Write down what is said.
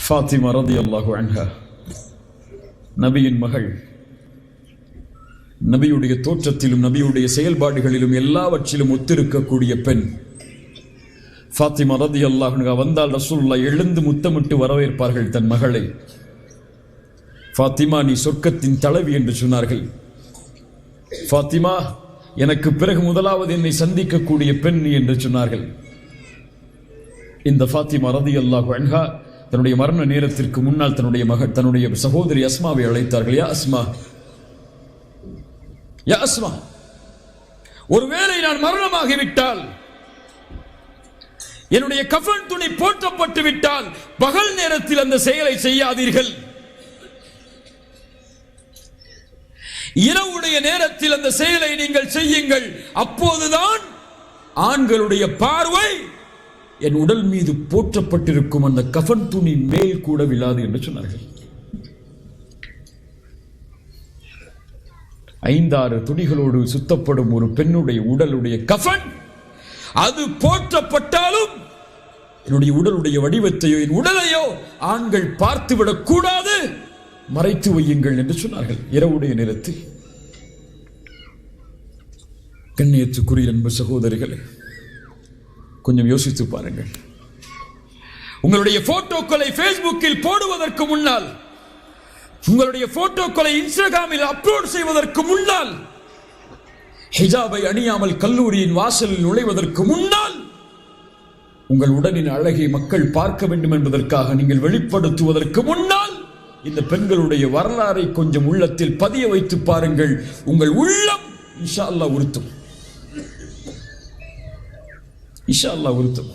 ஃபாத்திமா ரலியல்லாஹு அன்ஹா நபியின் மகள். நபியுடைய தோற்றத்திலும் நபியுடைய செயல்பாடுகளிலும் எல்லாவற்றிலும் ஒத்திருக்கக்கூடிய பெண் ஃபாத்திமா ரலியல்லாஹு அன்ஹா. வந்தால் ரசூலுல்லாஹ் எழுந்து முத்தமிட்டு வரவேற்பார்கள் தன் மகளை. ஃபாத்திமா, நீ சொர்க்கத்தின் தலைவி என்று சொன்னார்கள். ஃபாத்திமா, எனக்கு பிறகு முதலாவது என்னை சந்திக்கக்கூடிய பெண் நீ என்று சொன்னார்கள். இந்த ஃபாத்திமா ரலியல்லாஹு அன்ஹா தன்னுடைய மரண நேரத்திற்கு முன்னால் தன்னுடைய சகோதரி அஸ்மாவை அழைத்தார்கள். யா அஸ்மா, யா அஸ்மா, ஒருவேளை நான் மரணமாகிவிட்டால், என்னுடைய கஃன் துணி போற்றப்பட்டு விட்டால், பகல் நேரத்தில் அந்த செயலை செய்யாதீர்கள். இரவுடைய நேரத்தில் அந்த செயலை நீங்கள் செய்யுங்கள். அப்போதுதான் ஆண்களுடைய பார்வை என் உடல் மீது போற்றப்பட்டிருக்கும் அந்த கஃன் துணி மேல் கூட விழாது என்று சொன்னார்கள். 5-6 துணிகளோடு சுத்தப்படும் ஒரு பெண்ணுடைய உடலுடைய கஃன், அது போற்றப்பட்டாலும் என்னுடைய உடலுடைய வடிவத்தையோ என் உடலையோ ஆண்கள் பார்த்துவிடக் கூடாது, மறைத்து வையுங்கள் என்று சொன்னார்கள் இரவுடைய நேரத்தில். கண்ணியத்துக்குரிய அன்பு சகோதரிகளே, கொஞ்சம் யோசித்து பாருங்கள். உங்களுடைய போட்டோக்களை பேஸ்புக்கில் போடுவதற்கு முன்னால், உங்களுடைய போட்டோக்களை இன்ஸ்டாகிராமில் அப்லோட் செய்வதற்கு முன்னால், ஹிஜாபை அணியாமல் கல்லூரியின் வாசலில் நுழைவதற்கு முன்னால், உங்கள் உடலின் அழகை மக்கள் பார்க்க வேண்டும் என்பதற்காக நீங்கள் வெளிப்படுத்துவதற்கு முன்னால், இந்த பெண்களுடைய வரலாறை கொஞ்சம் உள்ளத்தில் பதிய வைத்து பாருங்கள். உங்கள் உள்ளம் இன்ஷா அல்லாஹ் உறுத்தும், இன்ஷா அல்லாஹ் உறுத்தும்.